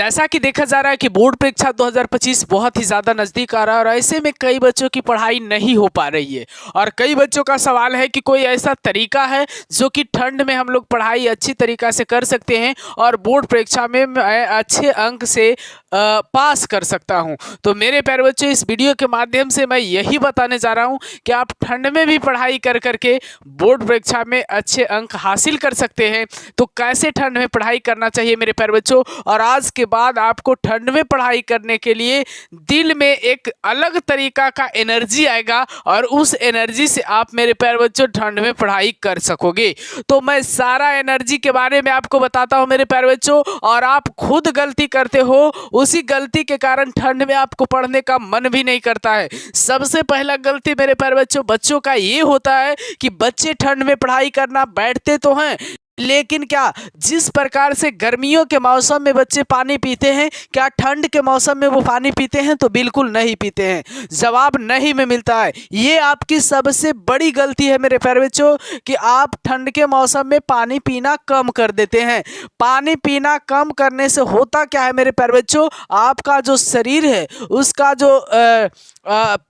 जैसा कि देखा जा रहा है कि बोर्ड परीक्षा 2025 बहुत ही ज़्यादा नज़दीक आ रहा है और ऐसे में कई बच्चों की पढ़ाई नहीं हो पा रही है। और कई बच्चों का सवाल है कि कोई ऐसा तरीका है जो कि ठंड में हम लोग पढ़ाई अच्छी तरीक़ा से कर सकते हैं और बोर्ड परीक्षा में मैं अच्छे अंक से पास कर सकता हूं। तो मेरे प्यारे बच्चों, इस वीडियो के माध्यम से मैं यही बताने जा रहा हूं कि आप ठंड में भी पढ़ाई कर करके बोर्ड परीक्षा में अच्छे अंक हासिल कर सकते हैं। तो कैसे ठंड में पढ़ाई करना चाहिए मेरे प्यारे बच्चों, और आज के बाद आपको ठंड में पढ़ाई करने के लिए दिल में एक अलग तरीका का एनर्जी आएगा और उस एनर्जी से आप मेरे प्यारे बच्चों ठंड में पढ़ाई कर सकोगे। तो मैं सारा एनर्जी के बारे में आपको बताता हूं मेरे प्यारे बच्चों, और आप खुद गलती करते हो, उसी गलती के कारण ठंड में आपको पढ़ने का मन भी नहीं करता है। सबसे पहला गलती मेरे प्यारे बच्चों का ये होता है कि बच्चे ठंड में पढ़ाई करना बैठते तो हैं, लेकिन क्या जिस प्रकार से गर्मियों के मौसम में बच्चे पानी पीते हैं, क्या ठंड के मौसम में वो पानी पीते हैं? तो बिल्कुल नहीं पीते हैं। जवाब नहीं में मिलता है। ये आपकी सबसे बड़ी गलती है मेरे प्यारे बच्चों कि आप ठंड के मौसम में पानी पीना कम कर देते हैं। पानी पीना कम करने से होता क्या है मेरे प्यारे बच्चों, आपका जो शरीर है उसका जो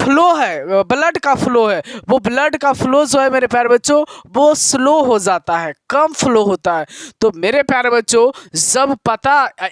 फ्लो है, ब्लड का फ्लो है, वो ब्लड का फ्लो जो है मेरे प्यारे बच्चों वो स्लो हो जाता है, कम फ्लो होता है। तो मेरे प्यारे बच्चों, जब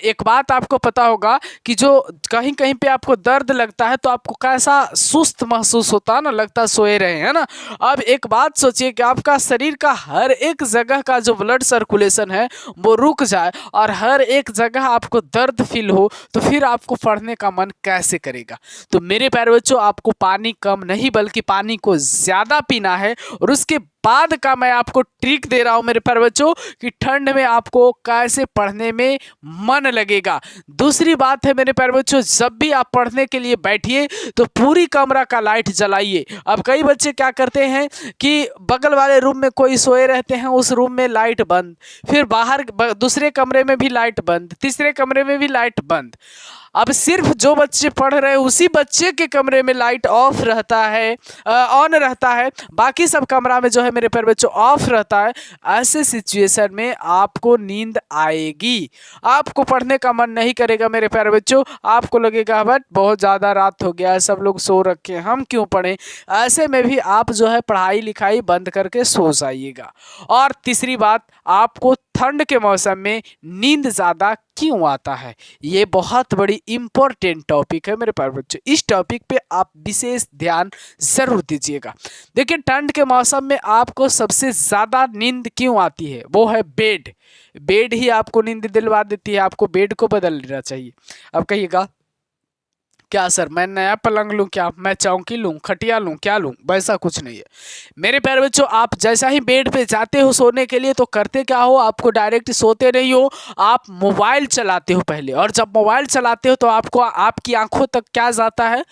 एक बात आपको पता होगा कि जो कहीं कहीं पे आपको दर्द लगता है तो आपको कैसा सुस्त महसूस होता है ना, लगता है सोए रहे हैं ना। अब एक बात सोचिए कि आपका शरीर का हर एक जगह का जो ब्लड सर्कुलेशन है वो रुक जाए और हर एक जगह आपको दर्द फील हो, तो फिर आपको पढ़ने का मन कैसे करेगा। तो मेरे प्यारे बच्चों, आपको पानी कम नहीं बल्कि पानी को ज़्यादा पीना है। और उसके बाद का मैं आपको ट्रिक दे रहा हूं मेरे प्यारे बच्चों कि ठंड में आपको कैसे पढ़ने में मन लगेगा। दूसरी बात है मेरे प्यारे बच्चों, जब भी आप पढ़ने के लिए बैठिए तो पूरी कमरा का लाइट जलाइए। अब कई बच्चे क्या करते हैं कि बगल वाले रूम में कोई सोए रहते हैं, उस रूम में लाइट बंद, फिर बाहर दूसरे कमरे में भी लाइट बंद, तीसरे कमरे में भी लाइट बंद। अब सिर्फ जो बच्चे पढ़ रहे हैं उसी बच्चे के कमरे में लाइट ऑफ रहता है, ऑन रहता है, बाकी सब कमरा में जो है मेरे प्यारे बच्चों ऑफ रहता है। ऐसे सिचुएशन में आपको नींद आएगी, आपको पढ़ने का मन नहीं करेगा मेरे प्यारे बच्चों। आपको लगेगा बट बहुत ज़्यादा रात हो गया है, सब लोग सो रखे हैं, हम क्यों पढ़ें। ऐसे में भी आप जो है पढ़ाई लिखाई बंद करके सो जाइएगा। और तीसरी बात, आपको ठंड के मौसम में नींद ज़्यादा क्यों आता है, ये बहुत बड़ी इंपॉर्टेंट टॉपिक है मेरे प्यारे बच्चों। इस टॉपिक पे आप विशेष ध्यान जरूर दीजिएगा। देखिए, ठंड के मौसम में आपको सबसे ज़्यादा नींद क्यों आती है, वो है बेड ही आपको नींद दिलवा देती है। आपको बेड को बदल लेना चाहिए। अब कहिएगा क्या सर, मैं नया पलंग लूँ, क्या मैं चौकी लूँ, खटिया लूँ, क्या लूँ? वैसा कुछ नहीं है मेरे प्यारे बच्चों। आप जैसा ही बेड पे जाते हो सोने के लिए तो करते क्या हो, आपको डायरेक्ट सोते नहीं हो, आप मोबाइल चलाते हो पहले। और जब मोबाइल चलाते हो तो आपको आपकी आंखों तक क्या जाता है,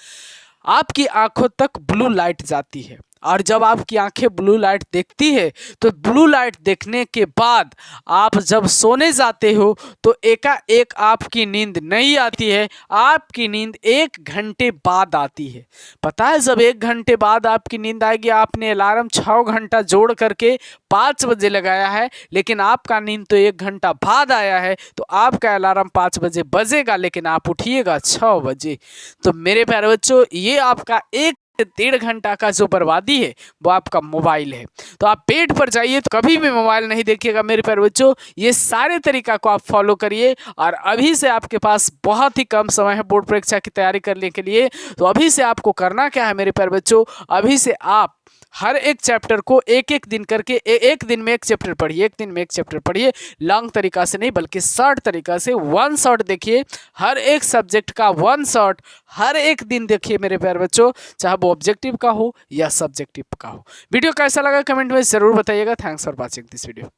आपकी आंखों तक ब्लू लाइट जाती है। और जब आपकी आंखें ब्लू लाइट देखती है तो ब्लू लाइट देखने के बाद आप जब सोने जाते हो तो एकाएक आपकी नींद नहीं आती है, आपकी नींद 1 घंटे बाद आती है। पता है, जब 1 घंटे बाद आपकी नींद आएगी, आपने अलार्म 6 घंटा जोड़ करके 5 बजे लगाया है, लेकिन आपका नींद तो 1 घंटा बाद आया है, तो आपका अलार्म 5 बजे बजेगा लेकिन आप उठिएगा 6 बजे। तो मेरे प्यारे बच्चों, ये आपका 1-1.5 घंटा का जो बर्बादी है वो आपका मोबाइल है। तो आप बेड पर जाइए तो कभी भी मोबाइल नहीं देखिएगा मेरे प्यारे बच्चों। ये सारे तरीका को आप फॉलो करिए। और अभी से आपके पास बहुत ही कम समय है बोर्ड परीक्षा की तैयारी करने के लिए। तो अभी से आपको करना क्या है मेरे प्यारे बच्चों, अभी से आप हर एक चैप्टर को एक दिन करके एक दिन में एक चैप्टर पढ़िए, एक दिन में एक चैप्टर पढ़िए। लॉन्ग तरीका से नहीं बल्कि शॉर्ट तरीका से 1 शॉट देखिए, हर एक सब्जेक्ट का 1 शॉट हर एक दिन देखिए मेरे प्यारे बच्चों, चाहे वो ऑब्जेक्टिव का हो या सब्जेक्टिव का हो। वीडियो कैसा लगा कमेंट में ज़रूर बताइएगा। Thanks for watching this video.